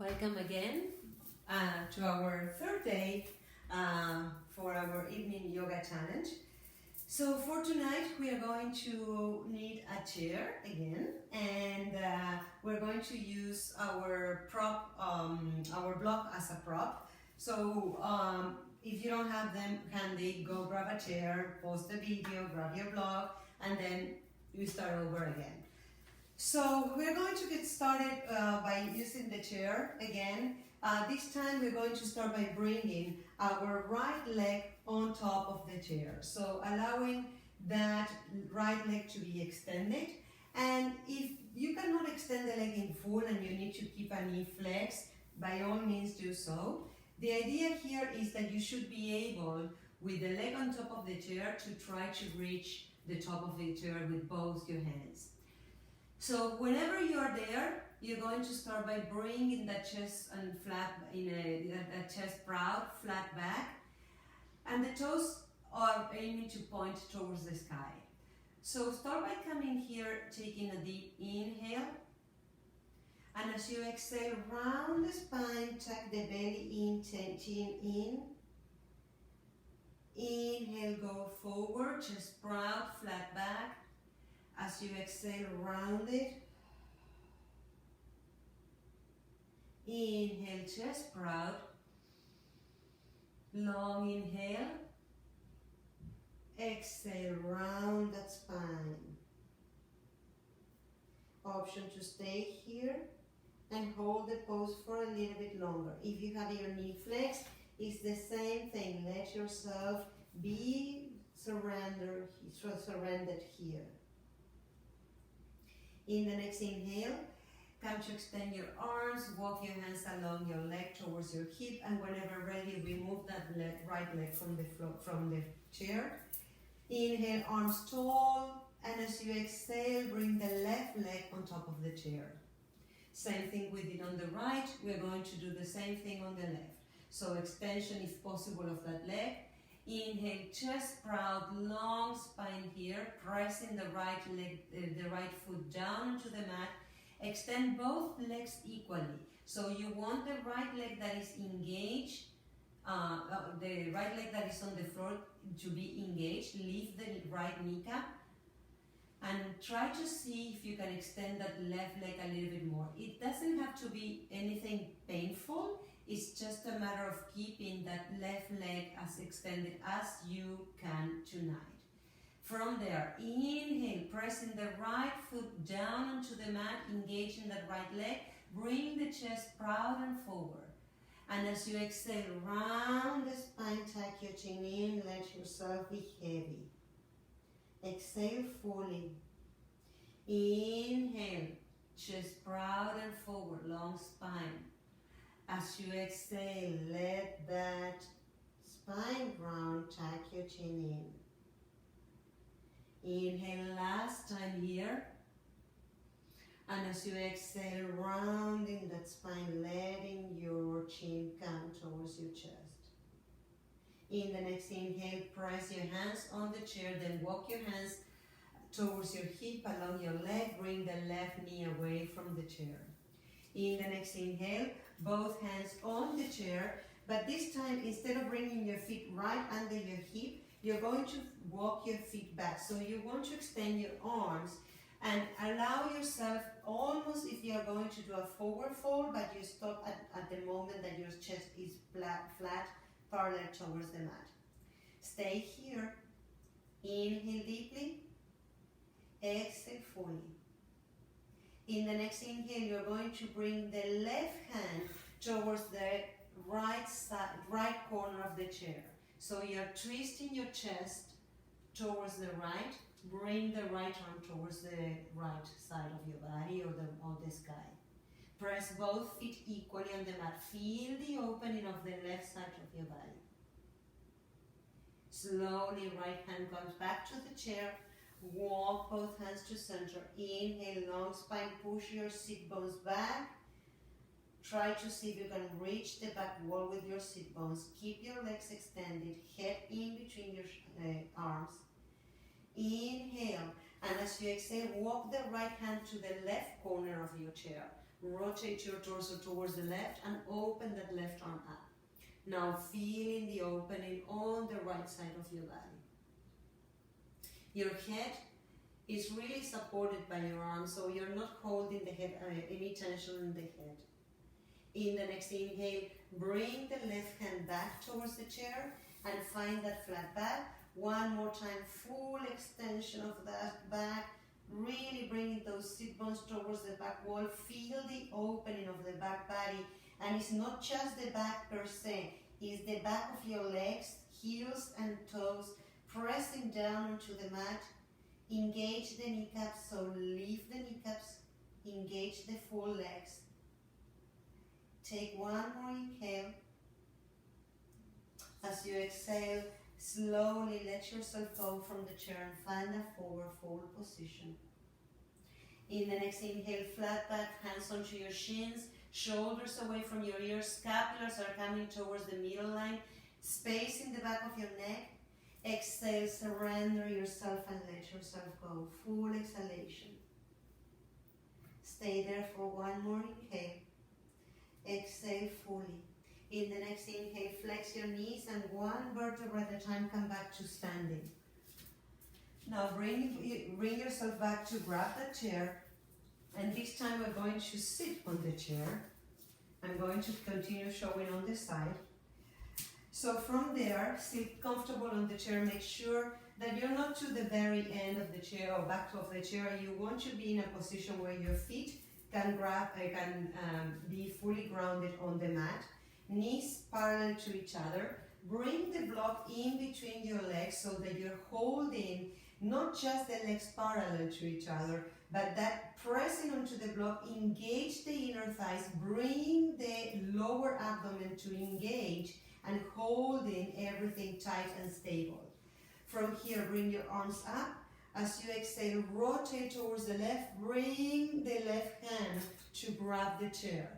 Welcome again to our third day for our evening yoga challenge. So for tonight we are going to need a chair again, and we're going to use our prop, our block as a prop. So if you don't have them handy, go grab a chair, pause the video, grab your block, and then you start over again. So we're going to get started by using the chair again. This time we're going to start by bringing our right leg on top of the chair. So allowing that right leg to be extended. And if you cannot extend the leg in full and you need to keep a knee flex, by all means do so. The idea here is that you should be able, with the leg on top of the chair, to try to reach the top of the chair with both your hands. So whenever you are there, you're going to start by bringing the chest and flat in a chest proud, flat back, and the toes are aiming to point towards the sky. So start by coming here, taking a deep inhale, and as you exhale, round the spine, tuck the belly in, chin in. Inhale, go forward, chest proud, flat back. As you exhale, round it. Inhale, chest proud. Long inhale. Exhale, round that spine. Option to stay here and hold the pose for a little bit longer. If you have your knee flexed, it's the same thing. Let yourself be surrendered here. In the next inhale, come to extend your arms, walk your hands along your leg towards your hip, and whenever ready, remove that right leg from the chair. Inhale, arms tall, and as you exhale, bring the left leg on top of the chair. Same thing we did on the right, we're going to do the same thing on the left. So extension, if possible, of that leg. Inhale, chest proud, long spine here, pressing the right leg, the right foot down to the mat. Extend both legs equally. So you want the right leg that is engaged, the right leg that is on the floor to be engaged. Lift the right kneecap and try to see if you can extend that left leg a little bit more. It doesn't have to be anything painful. It's just a matter of keeping that left leg as extended as you can tonight. From there, inhale, pressing the right foot down onto the mat, engaging that right leg. Bring the chest proud and forward. And as you exhale, round the spine, tuck your chin in, let yourself be heavy. Exhale fully. Inhale, chest proud and forward, long spine. As you exhale, let that spine round, tuck your chin in. Inhale, last time here. And as you exhale, rounding that spine, letting your chin come towards your chest. In the next inhale, press your hands on the chair, then walk your hands towards your hip, along your leg, bring the left knee away from the chair. In the next inhale, both hands on the chair, but this time instead of bringing your feet right under your hip, you're going to walk your feet back. So you want to extend your arms and allow yourself almost if you are going to do a forward fold, but you stop at the moment that your chest is flat, parallel towards the mat. Stay here. Inhale deeply. Exhale fully. In the next inhale, you're going to bring the left hand towards the right side, right corner of the chair. So you're twisting your chest towards the right. Bring the right arm towards the right side of your body or the sky. Press both feet equally on the mat. Feel the opening of the left side of your body. Slowly, right hand comes back to the chair. Walk both hands to center. Inhale, long spine, push your sit bones back. Try to see if you can reach the back wall with your sit bones. Keep your legs extended, head in between your arms. Inhale, and as you exhale, walk the right hand to the left corner of your chair. rotate your torso towards the left and open that left arm up. Now feeling the opening on the right side of your body. Your head is really supported by your arms, so you're not holding the head, any tension in the head. In the next inhale, bring the left hand back towards the chair and find that flat back. One more time, full extension of that back, really bringing those sit bones towards the back wall. Feel the opening of the back body, and it's not just the back per se, it's the back of your legs, heels and toes, pressing down onto the mat. Engage the kneecaps, so lift the kneecaps, engage the full legs. Take one more inhale. As you exhale, slowly let yourself go from the chair and find a forward fold position. In the next inhale, flat back, hands onto your shins, shoulders away from your ears, scapulars are coming towards the middle line, space in the back of your neck. Exhale, surrender yourself and let yourself go. Full exhalation. Stay there for one more inhale. Exhale fully. In the next inhale, flex your knees and one vertebra at a time come back to standing. Now bring yourself back to grab the chair, and this time we're going to sit on the chair. I'm going to continue showing on the side. So from there, sit comfortable on the chair. Make sure that you're not to the very end of the chair or back of the chair. You want to be in a position where your feet can be fully grounded on the mat. Knees parallel to each other. Bring the block in between your legs so that you're holding not just the legs parallel to each other, but that pressing onto the block, engage the inner thighs, bring the lower abdomen to engage, and holding everything tight and stable. From here, bring your arms up. As you exhale, rotate towards the left, bring the left hand to grab the chair,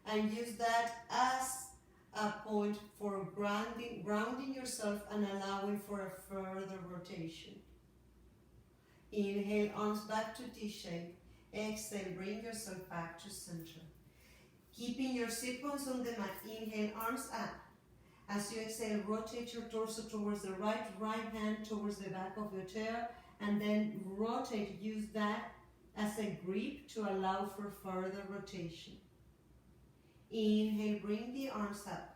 and use that as a point for grounding yourself and allowing for a further rotation. Inhale, arms back to T-shape. Exhale, bring yourself back to center. Keeping your sit bones on the mat, inhale, arms up. As you exhale, rotate your torso towards the right hand towards the back of your chair, and then rotate, use that as a grip to allow for further rotation. Inhale, bring the arms up.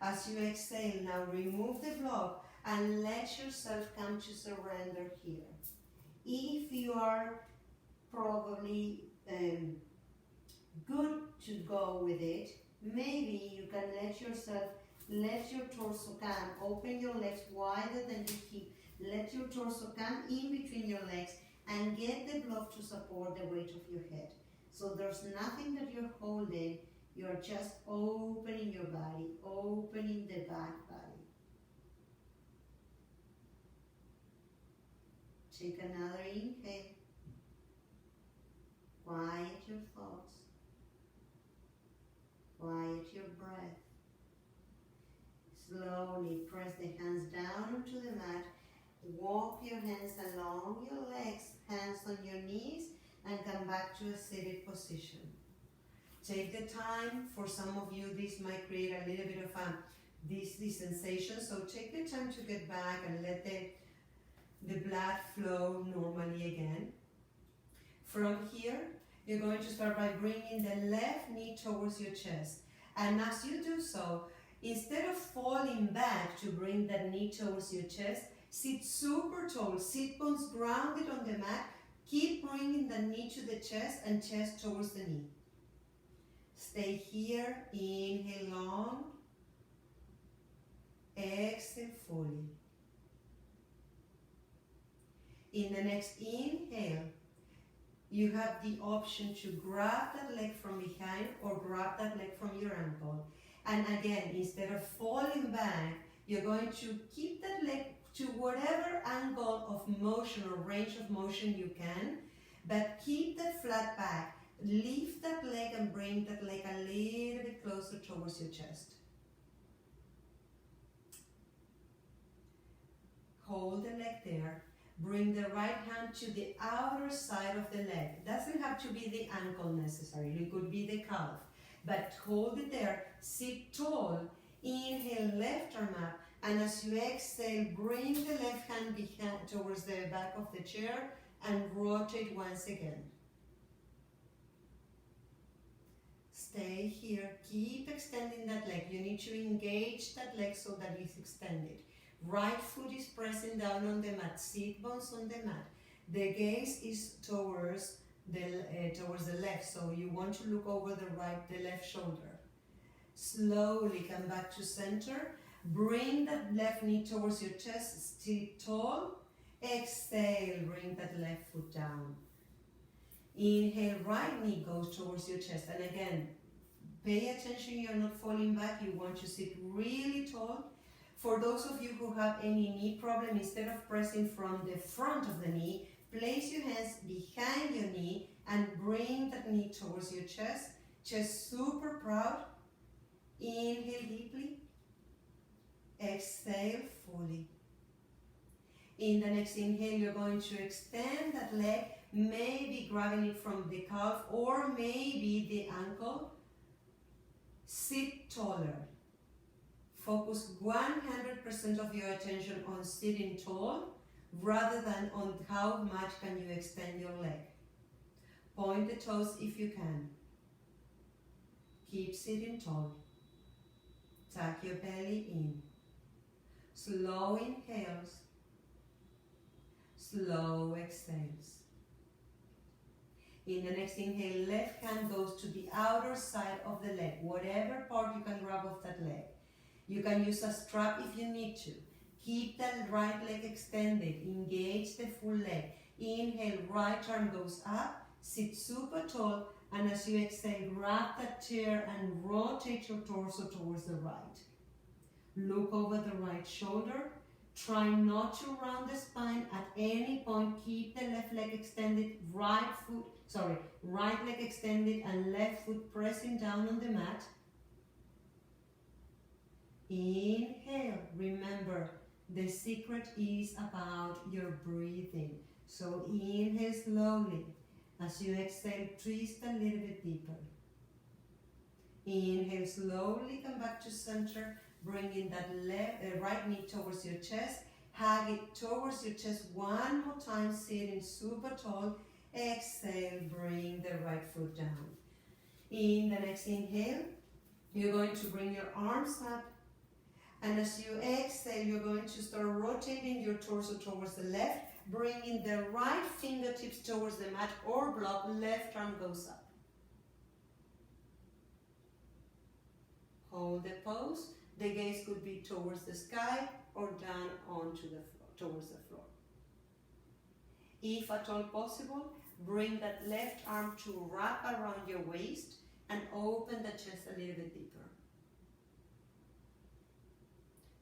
As you exhale, now remove the block and let yourself come to surrender here. If you are probably good to go with it, maybe you can let your torso come, open your legs wider than your hip, let your torso come in between your legs and get the block to support the weight of your head. So there's nothing that you're holding, you're just opening your body, opening the back body. Take another inhale. Quiet your thoughts. Quiet your breath. Slowly press the hands down onto the mat. Walk your hands along your legs, hands on your knees, and come back to a seated position. Take the time. For some of you, this might create a little bit of this sensation. So take the time to get back and let the blood flow normally again. From here, you're going to start by bringing the left knee towards your chest. And as you do so, instead of falling back to bring that knee towards your chest, sit super tall, sit bones grounded on the mat. Keep bringing the knee to the chest and chest towards the knee. Stay here. Inhale long. Exhale fully. In the next inhale, you have the option to grab that leg from behind or grab that leg from your ankle. And again, instead of falling back, you're going to keep that leg to whatever angle of motion or range of motion you can, but keep that flat back. Lift that leg and bring that leg a little bit closer towards your chest. Hold the leg there. Bring the right hand to the outer side of the leg. Doesn't have to be the ankle necessarily, it could be the calf. But hold it there, sit tall, inhale, left arm up, and as you exhale, bring the left hand behind, towards the back of the chair and rotate once again. Stay here, keep extending that leg. You need to engage that leg so that it's extended. Right foot is pressing down on the mat, sit bones on the mat. The gaze is towards the left, so you want to look over the left shoulder. Slowly come back to center. Bring that left knee towards your chest, sit tall. Exhale, bring that left foot down. Inhale, right knee goes towards your chest. And again, pay attention, you're not falling back. You want to sit really tall. For those of you who have any knee problem, instead of pressing from the front of the knee, place your hands behind your knee and bring that knee towards your chest. Chest super proud. Inhale deeply. Exhale fully. In the next inhale, you're going to extend that leg, maybe grabbing it from the calf or maybe the ankle. Sit taller. Focus 100% of your attention on sitting tall rather than on how much can you extend your leg. Point the toes if you can. Keep sitting tall. Tuck your belly in. Slow inhales. Slow exhales. In the next inhale, left hand goes to the outer side of the leg, whatever part you can grab of that leg. You can use a strap if you need to. Keep that right leg extended. Engage the full leg. Inhale, right arm goes up. Sit super tall. And as you exhale, grab that chair and rotate your torso towards the right. Look over the right shoulder. Try not to round the spine at any point. Keep the left leg extended, right leg extended and left foot pressing down on the mat. Inhale. Remember, the secret is about your breathing. So inhale slowly. As you exhale, twist a little bit deeper. Inhale slowly, come back to center. Bringing that right knee towards your chest. Hug it towards your chest one more time, sitting super tall. Exhale, bring the right foot down. In the next inhale, you're going to bring your arms up. And as you exhale, you're going to start rotating your torso towards the left, bringing the right fingertips towards the mat or block. Left arm goes up. Hold the pose. The gaze could be towards the sky or down onto the floor, towards the floor. If at all possible, bring that left arm to wrap around your waist and open the chest a little bit deeper.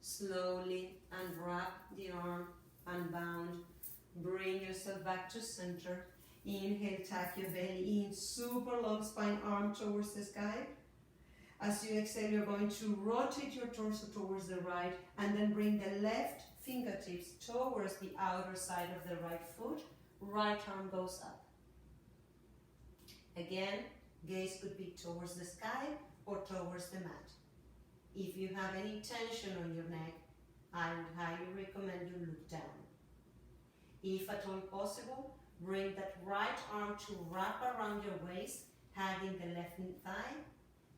Slowly unwrap the arm, unbound. Bring yourself back to center. Inhale, tuck your belly in, super long spine, arm towards the sky. As you exhale, you're going to rotate your torso towards the right and then bring the left fingertips towards the outer side of the right foot. Right arm goes up. Again, gaze could be towards the sky or towards the mat. If you have any tension on your neck, I would highly recommend you look down. If at all possible, bring that right arm to wrap around your waist, hugging the left thigh.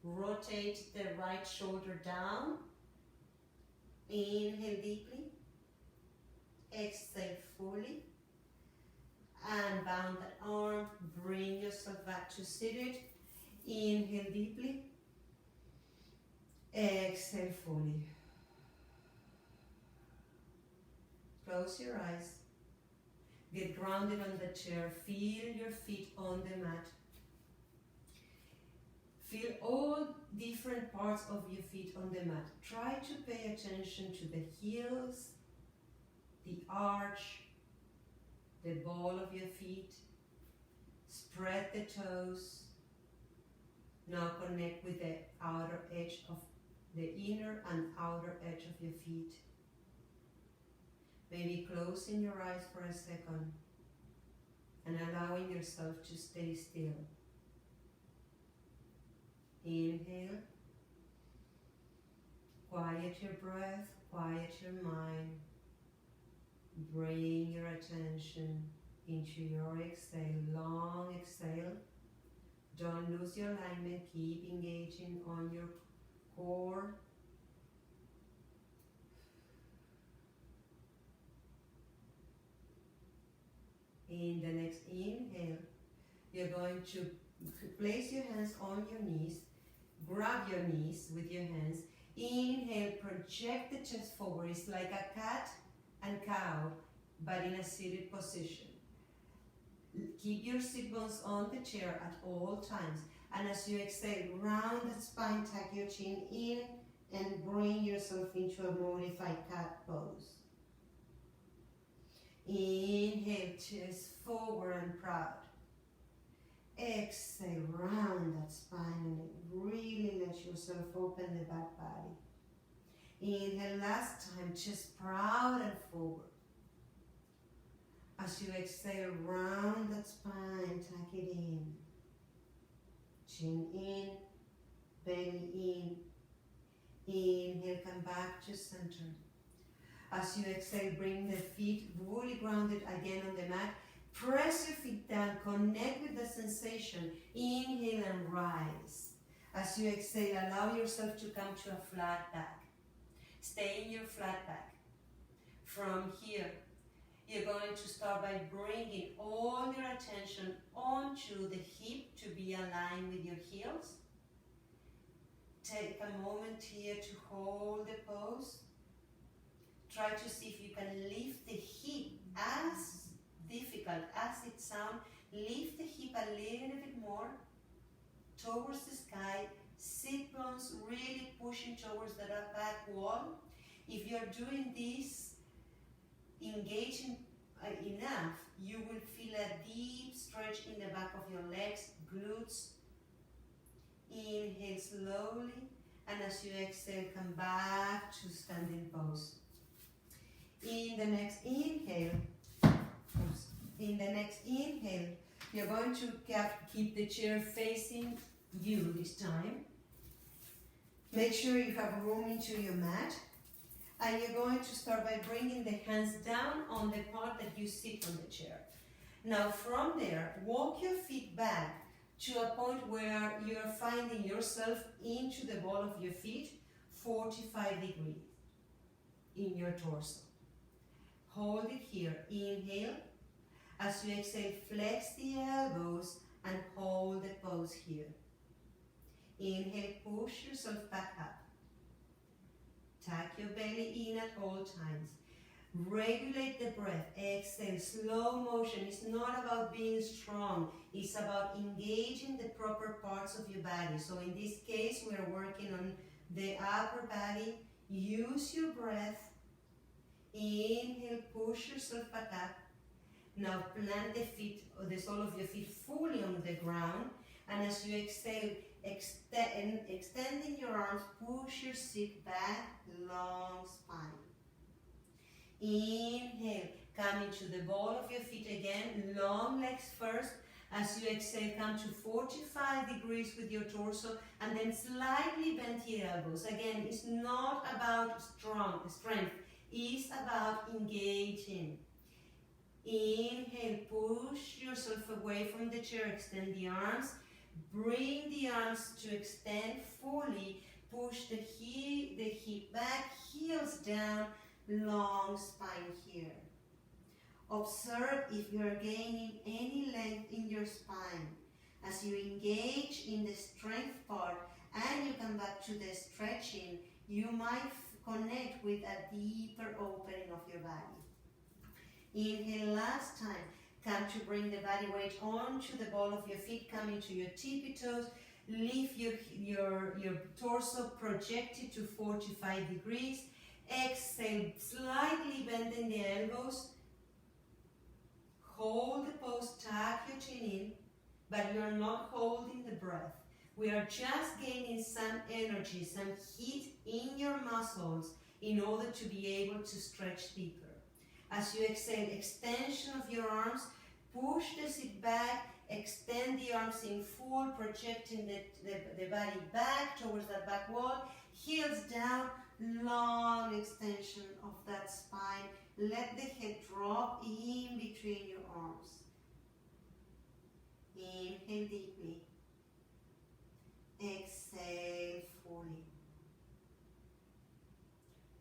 Rotate the right shoulder down. Inhale deeply. Exhale fully. Unbound that arm. Bring yourself back to seated. Inhale deeply. Exhale fully. Close your eyes. Get grounded on the chair. Feel your feet on the mat. Feel all different parts of your feet on the mat. Try to pay attention to the heels, the arch, the ball of your feet. Spread the toes. Now connect with the outer edge of the inner and outer edge of your feet. Maybe closing your eyes for a second and allowing yourself to stay still. Inhale. Quiet your breath, quiet your mind. Bring your attention into your exhale, long exhale. Don't lose your alignment, keep engaging on your core. In the next inhale, you're going to place your hands on your knees, grab your knees with your hands. Inhale, project the chest forward. It's like a cat and cow, but in a seated position. Keep your sit bones on the chair at all times. And as you exhale, round the spine, tuck your chin in, and bring yourself into a modified cat pose. Inhale, chest forward and proud. Exhale, round that spine and really let yourself open the back body. Inhale, last time, chest proud and forward. As you exhale, round that spine, tuck it in. Chin in, belly in. Inhale, come back to center. As you exhale, bring the feet fully grounded again on the mat. Press your feet down, connect with the sensation. Inhale and rise. As you exhale, allow yourself to come to a flat back. Stay in your flat back. From here, you're going to start by bringing all your attention onto the hip to be aligned with your heels. Take a moment here to hold the pose. Try to see if you can lift the hip, as difficult as it sounds. Lift the hip a little bit more towards the sky. Sit bones really pushing towards the back wall. If you're doing this, engaging enough, you will feel a deep stretch in the back of your legs, glutes. Inhale slowly, and as you exhale, come back to standing pose. In the next inhale, you're going to keep the chair facing you this time. Make sure you have room into your mat. And you're going to start by bringing the hands down on the part that you sit on the chair. Now from there, walk your feet back to a point where you're finding yourself into the ball of your feet, 45 degrees in your torso. Hold it here. Inhale. As you exhale, flex the elbows and hold the pose here. Inhale, push yourself back up. Tuck your belly in at all times. Regulate the breath. Exhale, slow motion. It's not about being strong. It's about engaging the proper parts of your body. So in this case, we're working on the upper body. Use your breath. Inhale, push yourself back up. Now plant the feet, or the sole of your feet fully on the ground. And as you exhale, extending your arms, push your seat back, long spine. Inhale, come into the ball of your feet again, long legs first. As you exhale, come to 45 degrees with your torso, and then slightly bend your elbows. Again, it's not about strength, it's about engaging. Inhale, push yourself away from the chair, extend the arms. Bring the arms to extend fully. Push the hip back, heels down, long spine here. Observe if you are gaining any length in your spine. As you engage in the strength part and you come back to the stretching, you might connect with a deeper opening of your body. Inhale, last time. Come to bring the body weight onto the ball of your feet, coming to your tippy toes. Lift your torso projected to 45 degrees. Exhale, slightly bending the elbows. Hold the pose, tuck your chin in, but you're not holding the breath. We are just gaining some energy, some heat in your muscles in order to be able to stretch deeper. As you exhale, extension of your arms, push the seat back, extend the arms in full, projecting the body back towards that back wall, heels down, long extension of that spine. Let the head drop in between your arms. Inhale deeply. Exhale fully.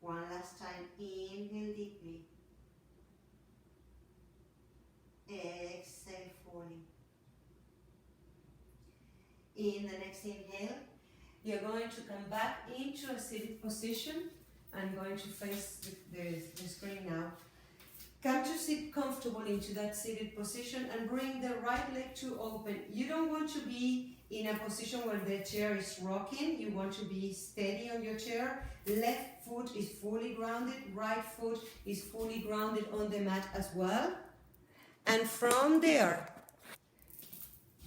One last time. Inhale deeply. Exhale fully. In the next inhale, you're going to come back into a seated position. I'm going to face the screen now. Come to sit comfortable into that seated position and bring the right leg to open. You don't want to be in a position where the chair is rocking. You want to be steady on your chair. Left foot is fully grounded. Right foot is fully grounded on the mat as well. And from there,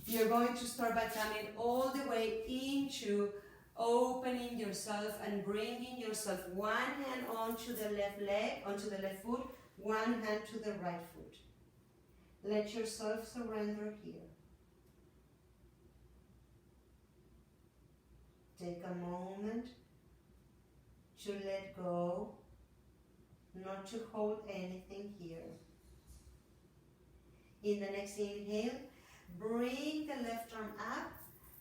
you're going to start by coming all the way into opening yourself and bringing yourself one hand onto the left leg, onto the left foot, one hand to the right foot. Let yourself surrender here. Take a moment to let go, not to hold anything here. In the next inhale, bring the left arm up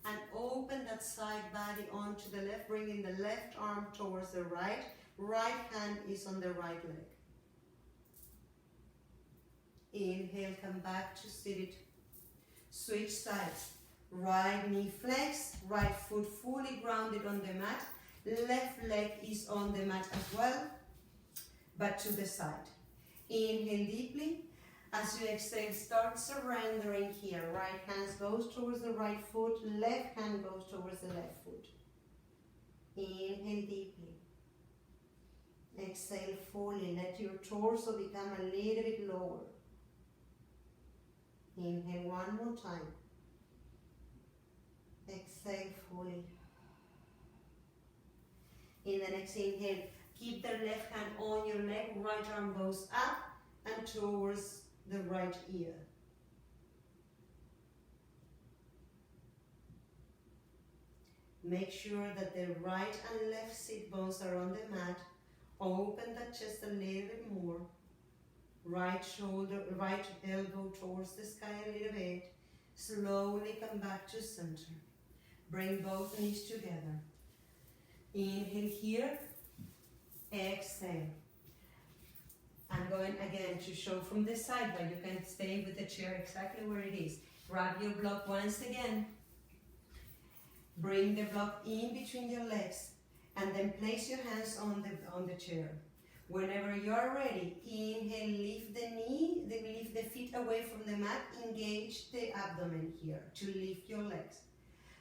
and open that side body onto the left, bringing the left arm towards the right. Right hand is on the right leg. Inhale, come back to seated. Switch sides. Right knee flex, right foot fully grounded on the mat. Left leg is on the mat as well, but to the side. Inhale deeply. As you exhale, start surrendering here. Right hand goes towards the right foot, left hand goes towards the left foot. Inhale deeply. Exhale fully. Let your torso become a little bit lower. Inhale one more time. Exhale fully. In the next inhale, keep the left hand on your leg, right arm goes up and towards the right ear. Make sure that the right and left sit bones are on the mat. Open the chest a little bit more. Right shoulder, right elbow towards the sky a little bit. Slowly come back to center. Bring both knees together. Inhale here. Exhale. I'm going again to show from the side, but you can stay with the chair exactly where it is. Grab your block once again. Bring the block in between your legs and then place your hands on the chair. Whenever you are ready, inhale, lift the knee, lift the feet away from the mat, engage the abdomen here to lift your legs.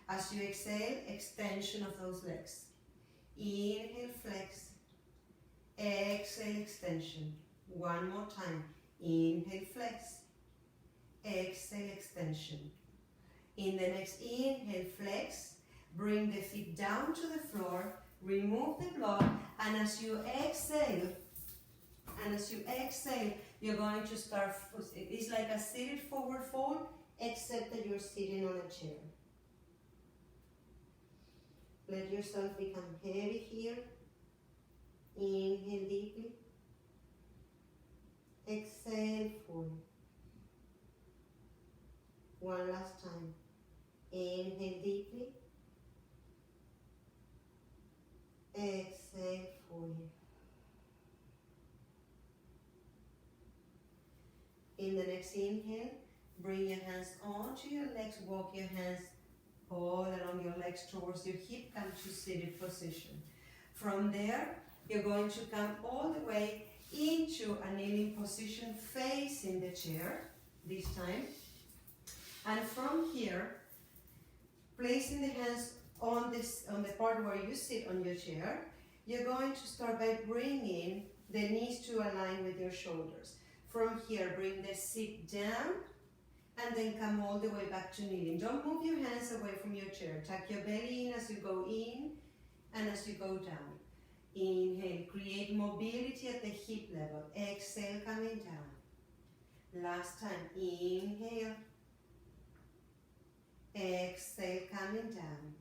As you exhale, extension of those legs. Inhale, flex. Exhale, extension. One more time. Inhale, flex. Exhale, extension. In the next inhale, flex. Bring the feet down to the floor. Remove the block. And as you exhale, you're going to start. It's like a seated forward fold, except that you're sitting on a chair. Let yourself become heavy here. Inhale deeply. Exhale fully. One last time. Inhale deeply. Exhale fully. In the next inhale, bring your hands onto your legs, walk your hands all along your legs towards your hip, come to seated position. From there, you're going to come all the way into a kneeling position facing the chair this time. And from here, placing the hands on the part where you sit on your chair, you're going to start by bringing the knees to align with your shoulders. From here, bring the seat down and then come all the way back to kneeling. Don't move your hands away from your chair. Tuck your belly in as you go in and as you go down. Inhale, create mobility at the hip level. Exhale, coming down. Last time, inhale. Exhale, coming down.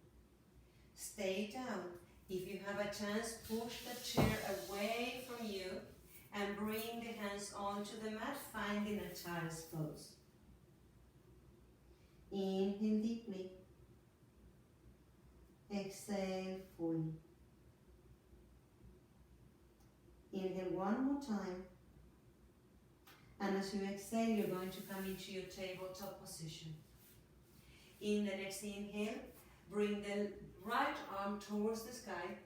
Stay down. If you have a chance, push the chair away from you and bring the hands onto the mat, finding a child's pose. Inhale deeply. Exhale fully. Inhale one more time. And as you exhale, you're going to come into your tabletop position. In the next inhale, bring the right arm towards the sky.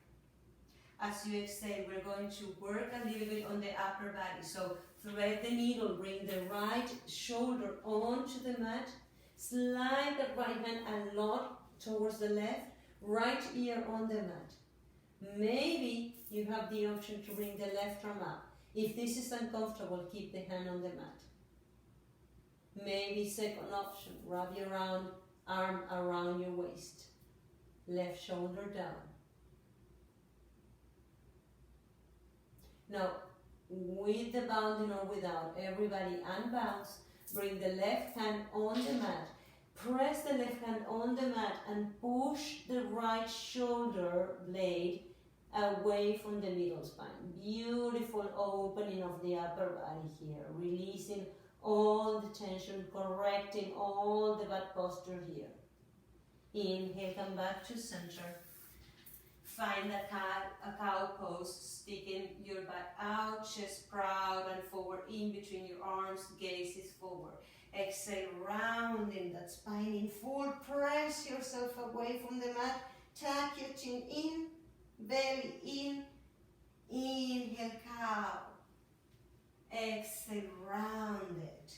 As you exhale, we're going to work a little bit on the upper body. So thread the needle, bring the right shoulder onto the mat, slide the right hand a lot towards the left, right ear on the mat. Maybe you have the option to bring the left arm up. If this is uncomfortable, keep the hand on the mat. Maybe second option, wrap your arm around your waist. Left shoulder down. Now, with the bounding or without, everybody unbounce. Bring the left hand on the mat. Press the left hand on the mat and push the right shoulder blade away from the middle spine. Beautiful opening of the upper body here. Releasing all the tension, correcting all the bad posture here. Inhale, come back to center. Find a cow pose, sticking your back out, chest proud and forward in between your arms, gaze is forward. Exhale, rounding that spine in full. Press yourself away from the mat. Tuck your chin in, belly in. Inhale, cow. Exhale, rounded.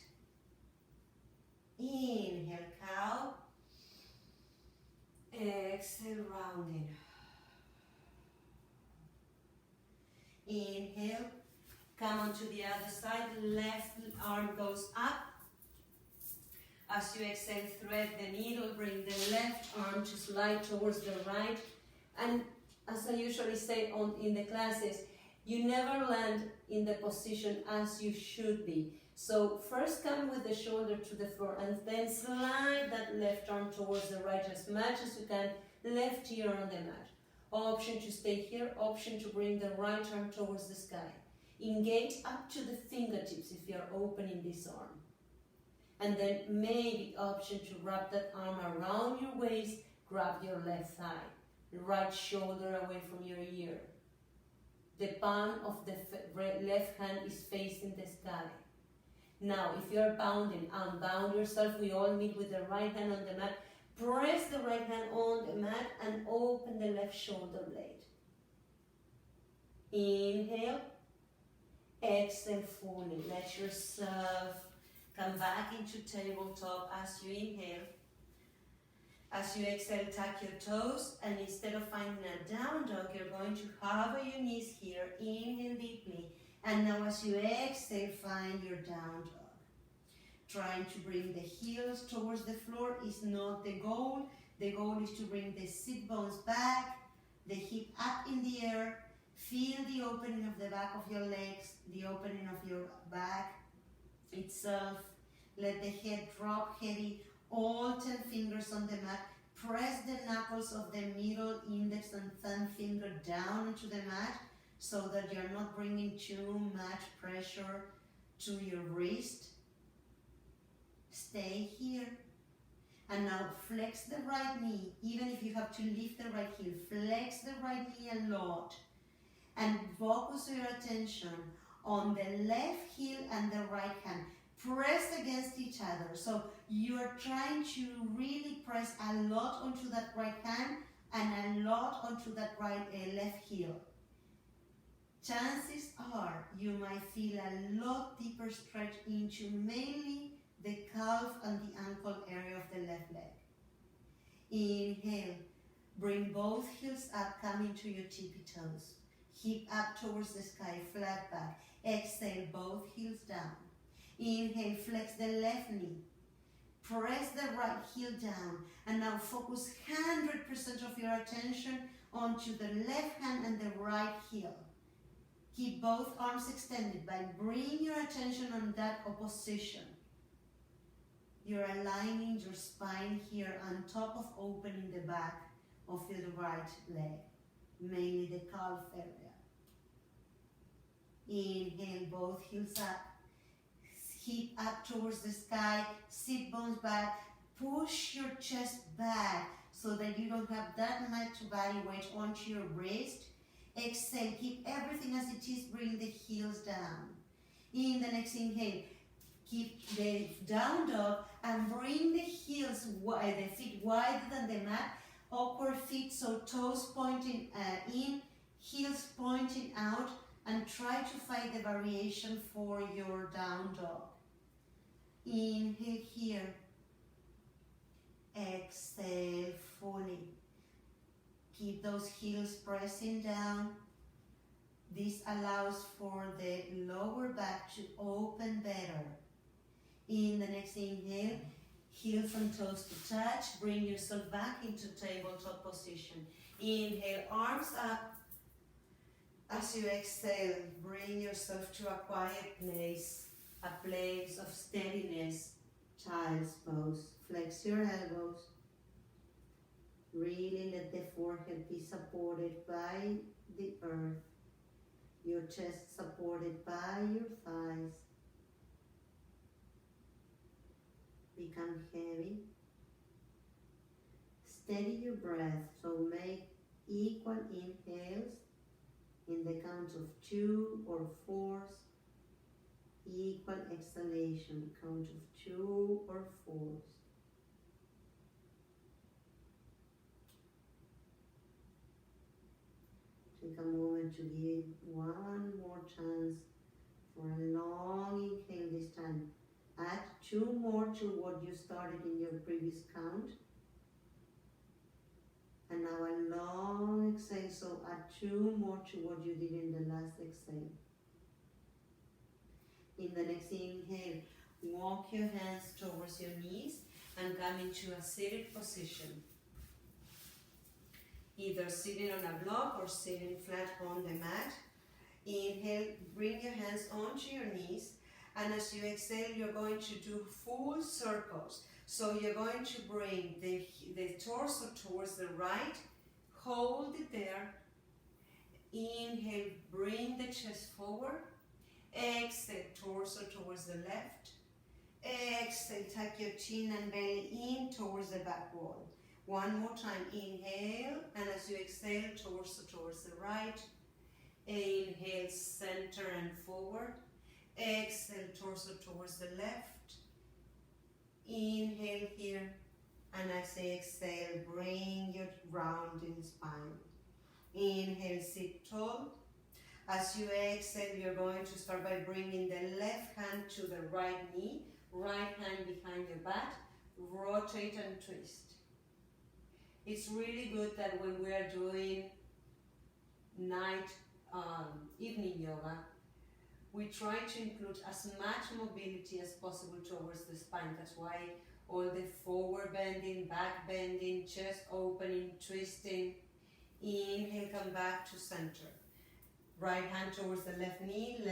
Inhale, cow. Exhale, rounding. Inhale, come onto the other side, left arm goes up. As you exhale, thread the needle, bring the left arm to slide towards the right. And as I usually say in the classes, you never land in the position as you should be. So first come with the shoulder to the floor and then slide that left arm towards the right as much as you can, left ear on the mat. Option to stay here, option to bring the right arm towards the sky. Engage up to the fingertips if you are opening this arm. And then maybe option to wrap that arm around your waist, grab your left thigh. Right shoulder away from your ear. The palm of the left hand is facing the sky. Now, if you are bounding, unbound yourself. We all meet with the right hand on the mat. Press the right hand on the mat and open the left shoulder blade. Inhale. Exhale fully. Let yourself come back into tabletop as you inhale. As you exhale, tuck your toes, and instead of finding a down dog, you're going to hover your knees here. Inhale deeply. And now as you exhale, find your down dog. Trying to bring the heels towards the floor is not the goal. The goal is to bring the sit bones back, the hip up in the air. Feel the opening of the back of your legs, the opening of your back itself. Let the head drop heavy, all 10 fingers on the mat. Press the knuckles of the middle index and thumb finger down into the mat so that you're not bringing too much pressure to your wrist. Stay here. And now flex the right knee. Even if you have to lift the right heel, flex the right knee a lot. And focus your attention on the left heel and the right hand. Press against each other. So you are trying to really press a lot onto that right hand and a lot onto that left heel. Chances are you might feel a lot deeper stretch into mainly the calf and the ankle area of the left leg. Inhale. Bring both heels up, coming to your tippy toes. Hip up towards the sky, flat back. Exhale, both heels down. Inhale, flex the left knee. Press the right heel down. And now focus 100% of your attention onto the left hand and the right heel. Keep both arms extended, but bring your attention on that opposition. You're aligning your spine here on top of opening the back of your right leg, mainly the calf area. Inhale, both heels up, hip up towards the sky, sit bones back, push your chest back so that you don't have that much body weight onto your wrist. Exhale, keep everything as it is, bring the heels down. In the next inhale, keep the down dog and bring the heels wide, the feet wider than the mat. Awkward feet, so toes pointing in, heels pointing out, and try to find the variation for your down dog. Inhale here. Exhale fully. Keep those heels pressing down. This allows for the lower back to open better. In the next inhale, heels and toes to touch. Bring yourself back into tabletop position. Inhale, arms up. As you exhale, bring yourself to a quiet place, a place of steadiness, child's pose. Flex your elbows. Really let the forehead be supported by the earth. Your chest supported by your thighs. Become heavy. Steady your breath, so make equal inhales in the count of 2 or 4s. Equal exhalation, count of 2 or 4s. Take a moment to give one more chance for a long inhale this time. Add 2 more to what you started in your previous count. And now a long exhale, so add 2 more to what you did in the last exhale. In the next inhale, walk your hands towards your knees and come into a seated position. Either sitting on a block or sitting flat on the mat. Inhale, bring your hands onto your knees, and as you exhale, you're going to do full circles. So you're going to bring the torso towards the right, hold it there. Inhale, bring the chest forward. Exhale, torso towards the left. Exhale, tuck your chin and belly in towards the back wall. One more time, inhale, and as you exhale, torso towards the right. Inhale, center and forward. Exhale, torso towards the left. Inhale here, and as you exhale, bring your rounding spine. Inhale, sit tall. As you exhale, you're going to start by bringing the left hand to the right knee, right hand behind your back, rotate and twist. It's really good that when we are doing evening yoga, we try to include as much mobility as possible towards the spine. That's why all the forward bending, back bending, chest opening, twisting. Inhale, come back to center. Right hand towards the left knee, the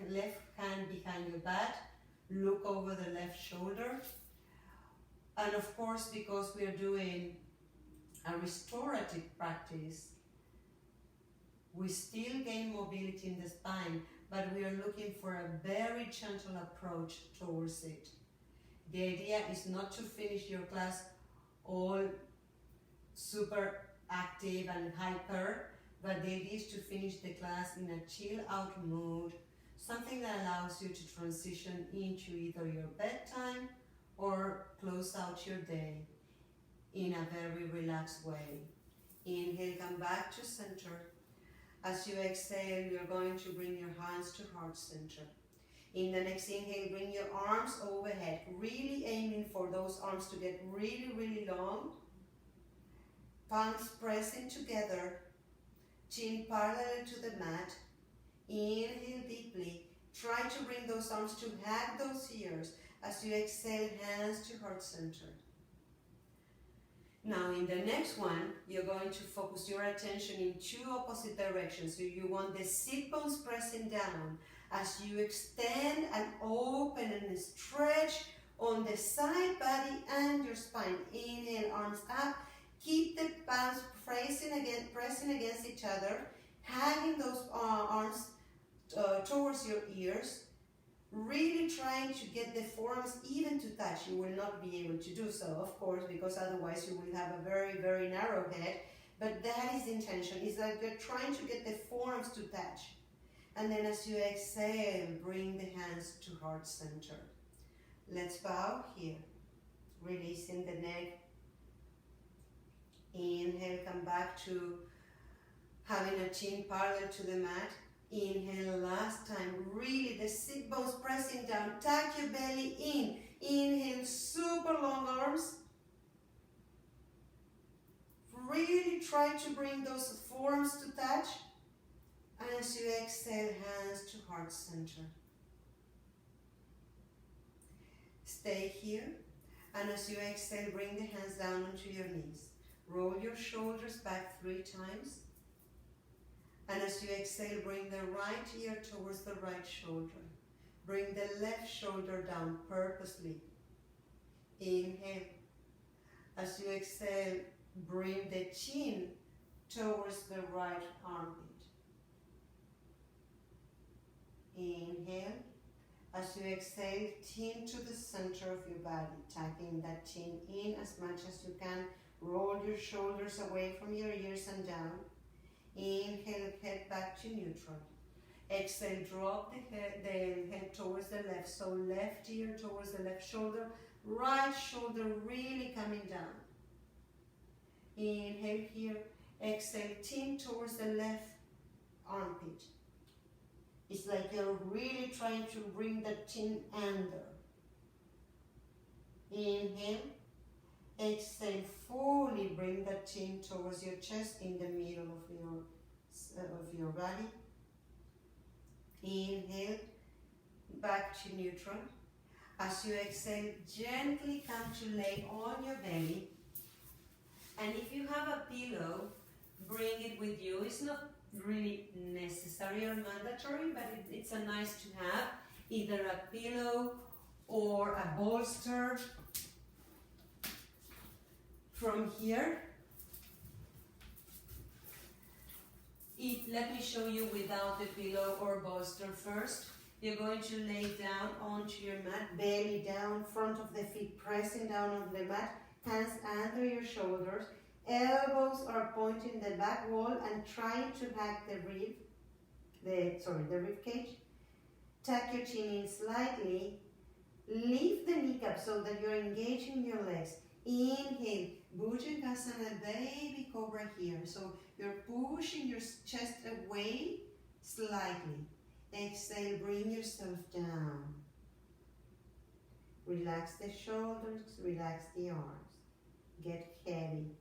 left hand behind your back. Look over the left shoulder. And of course, because we are doing a restorative practice, we still gain mobility in the spine, but we are looking for a very gentle approach towards it. The idea is not to finish your class all super active and hyper, but the idea is to finish the class in a chill out mood, something that allows you to transition into either your bedtime or close out your day in a very relaxed way. Inhale, come back to center. As you exhale, you're going to bring your hands to heart center. In the next inhale, bring your arms overhead, really aiming for those arms to get really, really long. Palms pressing together, chin parallel to the mat. Inhale deeply. Try to bring those arms to hug those ears. As you exhale, hands to heart center. Now in the next one, you're going to focus your attention in two opposite directions. So you want the sit bones pressing down as you extend and open and stretch on the side body and your spine. Inhale, arms up. Keep the palms pressing against each other, hugging those arms towards your ears. Really trying to get the forearms even to touch. You will not be able to do so, of course, because otherwise you will have a very, very narrow head. But that is the intention, is that you're trying to get the forearms to touch. And then as you exhale, bring the hands to heart center. Let's bow here, releasing the neck. Inhale, come back to having a chin parallel to the mat. Inhale, last time, really the sit bones pressing down, tuck your belly in. Inhale, super long arms. Really try to bring those forearms to touch. And as you exhale, hands to heart center. Stay here. And as you exhale, bring the hands down onto your knees. Roll your shoulders back 3 times. And as you exhale, bring the right ear towards the right shoulder. Bring the left shoulder down purposely. Inhale. As you exhale, bring the chin towards the right armpit. Inhale. As you exhale, chin to the center of your body. Tucking that chin in as much as you can. Roll your shoulders away from your ears and down. Inhale, head back to neutral. Exhale, drop the head towards the left. So left ear towards the left shoulder. Right shoulder really coming down. Inhale here. Exhale, chin towards the left armpit. It's like you're really trying to bring the chin under. Inhale. Exhale, fully bring the chin towards your chest in the middle of your body. Inhale, back to neutral. As you exhale, gently come to lay on your belly. And if you have a pillow, bring it with you. It's not really necessary or mandatory, but it's a nice to have. Either a pillow or a bolster. From here, let me show you without the pillow or bolster first. You're going to lay down onto your mat, belly down, front of the feet pressing down on the mat, hands under your shoulders, elbows are pointing the back wall and trying to hug the rib cage. Tuck your chin in slightly, lift the kneecap so that you're engaging your legs. Inhale, Bhujangasana, baby cobra here. So you're pushing your chest away slightly. Exhale, bring yourself down. Relax the shoulders, relax the arms. Get heavy.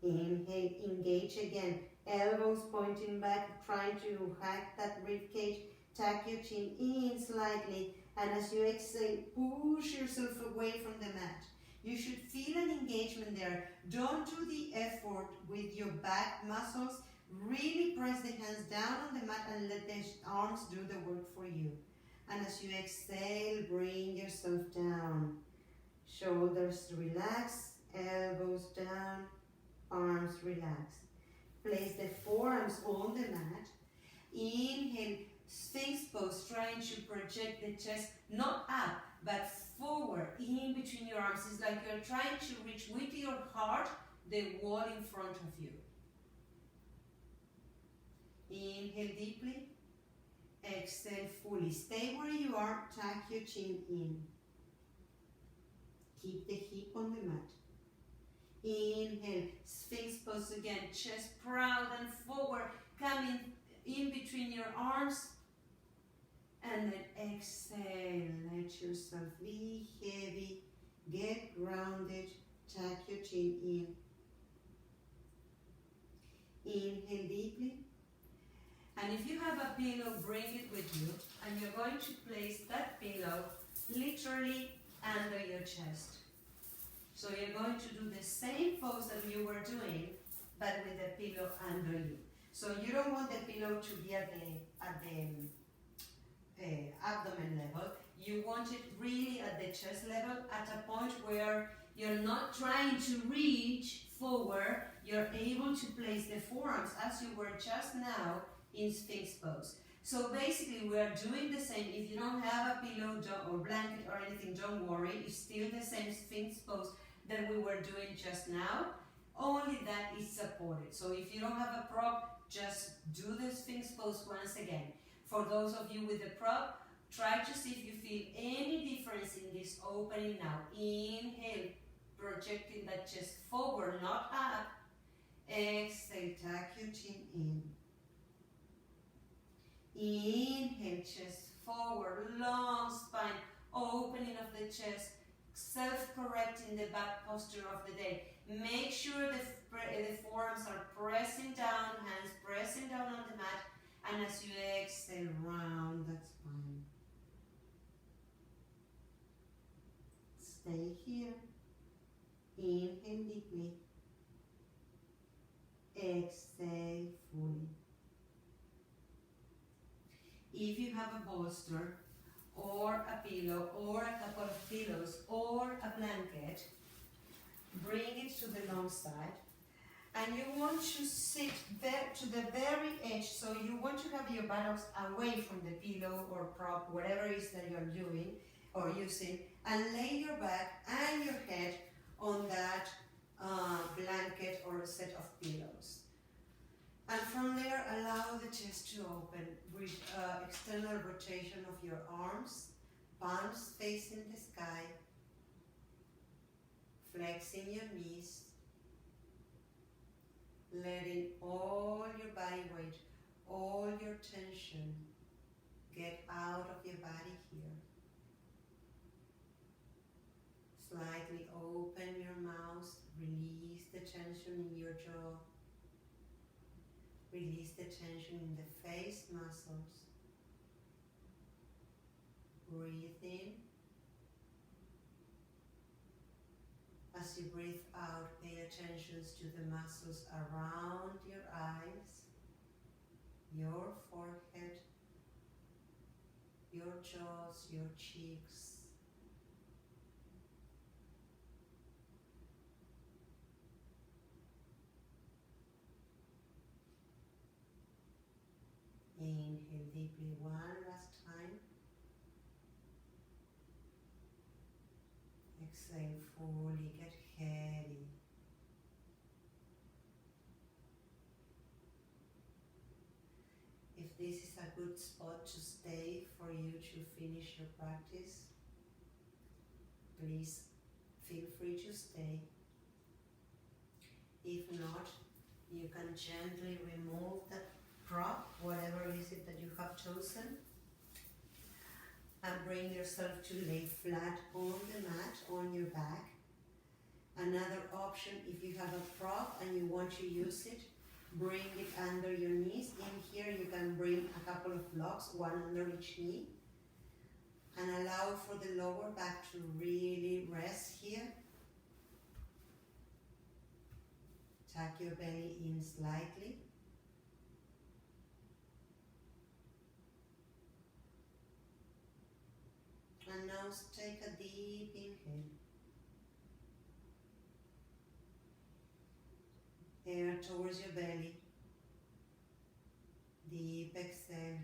Inhale, engage again. Elbows pointing back, trying to hug that rib cage. Tuck your chin in slightly. And as you exhale, push yourself away from the mat. You should feel an engagement there. Don't do the effort with your back muscles. Really press the hands down on the mat and let the arms do the work for you. And as you exhale, bring yourself down. Shoulders relax, elbows down, arms relax. Place the forearms on the mat. Inhale, Sphinx pose, trying to project the chest not up but forward in between your arms. It's like you're trying to reach with your heart the wall in front of you. Inhale deeply. Exhale fully. Stay where you are. Tuck your chin in. Keep the hip on the mat. Inhale. Sphinx pose again. Chest proud and forward. Coming in between your arms. And then exhale. Let yourself be heavy. Get grounded. Tuck your chin in. Inhale deeply. And if you have a pillow, bring it with you. And you're going to place that pillow literally under your chest. So you're going to do the same pose that you were doing, but with the pillow under you. So you don't want the pillow to be at the abdomen level. You want it really at the chest level, at a point where you're not trying to reach forward. You're able to place the forearms as you were just now in Sphinx pose. So basically we are doing the same. If you don't have a pillow or blanket or anything, don't worry. It's still the same Sphinx pose that we were doing just now, only that is supported. So if you don't have a prop, just do the Sphinx pose once again. For those of you with the prop, try to see if you feel any difference in this opening now. Inhale, projecting that chest forward, not up. Exhale, tuck your chin in. Inhale, chest forward, long spine, opening of the chest, self-correcting the back posture of the day. Make sure the forearms are pressing down, hands pressing down on the mat, and as you exhale, round that spine. Stay here. Inhale deeply. Exhale fully. If you have a bolster, or a pillow, or a couple of pillows, or a blanket, bring it to the long side. And you want to sit there to the very edge, so you want to have your buttocks away from the pillow or prop, whatever it is that you're doing or using, and lay your back and your head on that blanket or a set of pillows. And from there, allow the chest to open with external rotation of your arms, palms facing the sky, flexing your knees, letting all your body weight, all your tension get out of your body here. Slightly open your mouth, release the tension in your jaw, release the tension in the face muscles. Breathe in. As you breathe out, pay attention to the muscles around your eyes, your forehead, your jaws, your cheeks. Inhale deeply one last time. Exhale fully, get heavy. If this is a good spot to stay for you to finish your practice, please feel free to stay. If not, you can gently remove the prop, whatever is it that you have chosen, and bring yourself to lay flat on the mat, on your back. Another option, if you have a prop and you want to use it, bring it under your knees. In here you can bring a couple of blocks, one under each knee, and allow for the lower back to really rest here. Tuck your belly in slightly. And now take a deep inhale. Air towards your belly. Deep exhale.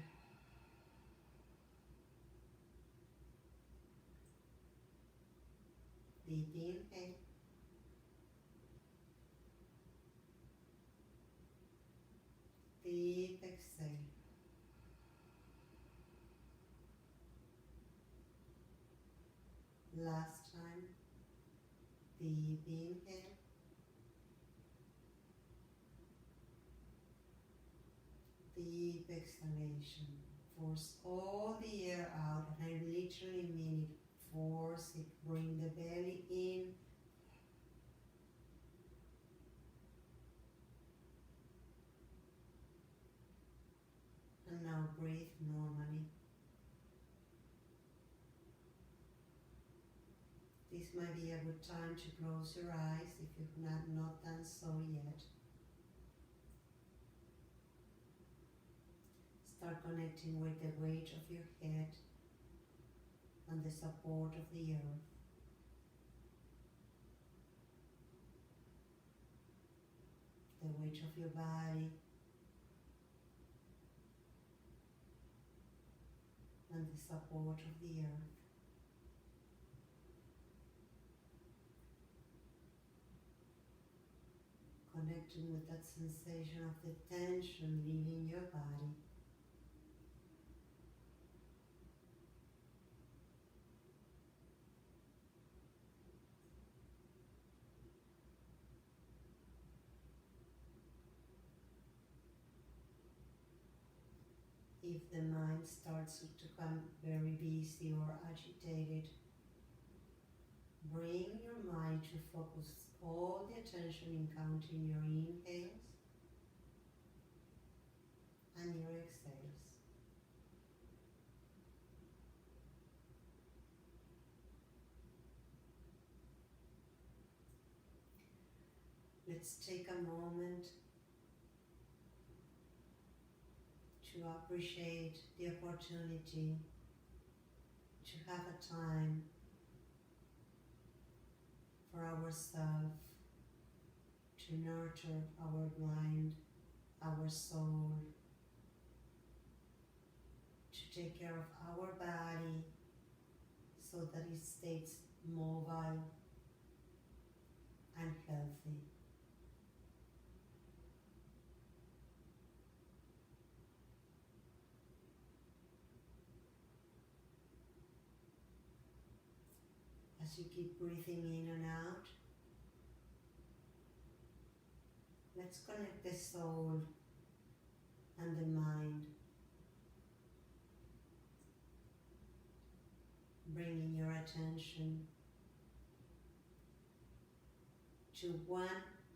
Deep inhale. Deep exhale. Last time. Deep inhale. Deep exhalation. Force all the air out, and I literally mean it. Force it. Bring the belly in. And now breathe normally. This This might be a good time to close your eyes if you've not done so yet. Start connecting with the weight of your head and the support of the earth. The weight of your body and the support of the earth. Connecting with that sensation of the tension leaving your body. If the mind starts to become very busy or agitated, bring your mind to focus all the attention in counting your inhales and your exhales. Let's take a moment to appreciate the opportunity to have a time for ourselves, to nurture our mind, our soul, to take care of our body so that it stays mobile and healthy. As you keep breathing in and out, let's connect the soul and the mind, bringing your attention to one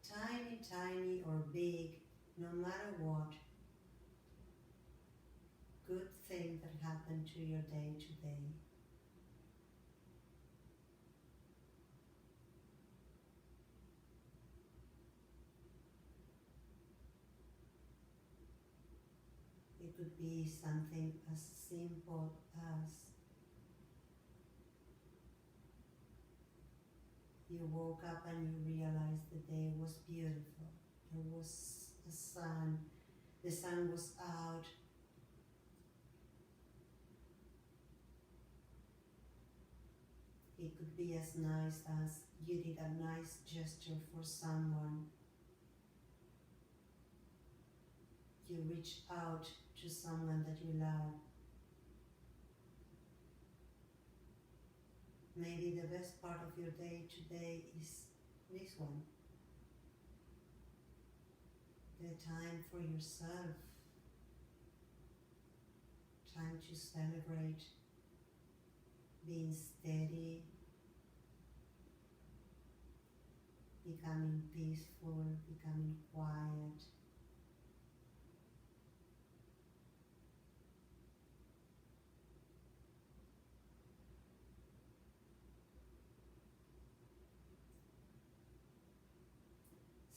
tiny or big, no matter what, good thing that happened to your day today. It could be something as simple as you woke up and you realized the day was beautiful. There was the sun was out. It could be as nice as you did a nice gesture for someone. You reached out to someone that you love. Maybe the best part of your day today is this one. The time for yourself. Time to celebrate being steady, becoming peaceful, becoming quiet.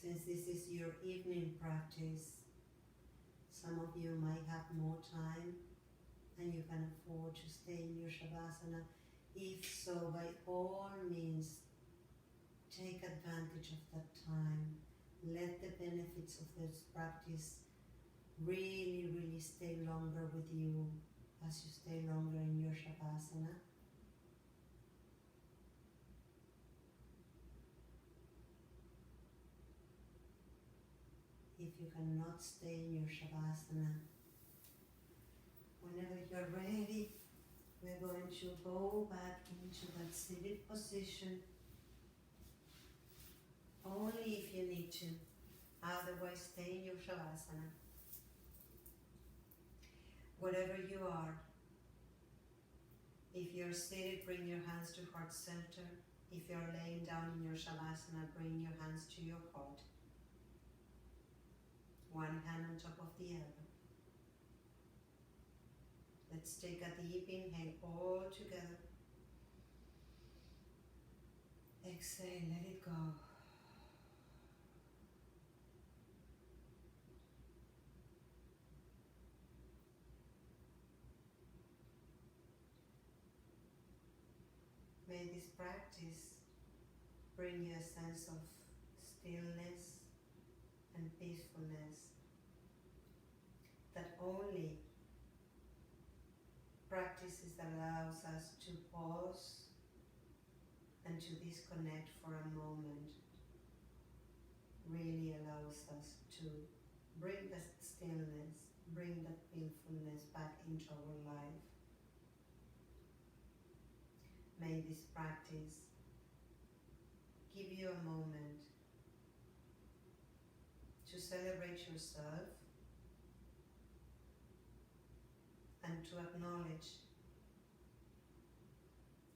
Since this is your evening practice, some of you might have more time and you can afford to stay in your Shavasana. If so, by all means, take advantage of that time. Let the benefits of this practice really stay longer with you as you stay longer in your Shavasana. If you cannot stay in your Shavasana, whenever you're ready, we're going to go back into that seated position, only if you need to. Otherwise, stay in your Shavasana. Whatever you are, if you're seated, bring your hands to heart center. If you're laying down in your Shavasana, bring your hands to your heart. One hand on top of the other. Let's take a deep inhale all together. Exhale, let it go. May this practice bring you a sense of stillness and peacefulness that only practices that allows us to pause and to disconnect for a moment really allows us to bring that stillness, bring that peacefulness back into our life. May this practice give you a moment to celebrate yourself and to acknowledge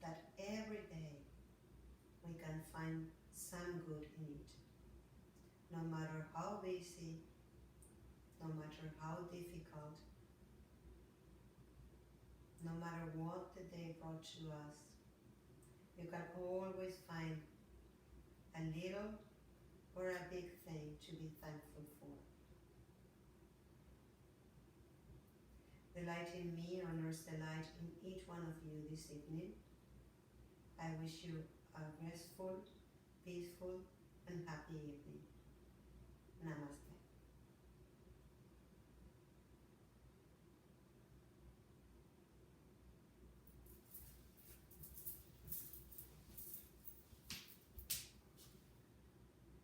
that every day we can find some good in it. No matter how busy, no matter how difficult, no matter what the day brought to us, you can always find a little or a big thing to be thankful for. The light in me honors the light in each one of you this evening. I wish you a restful, peaceful, and happy evening.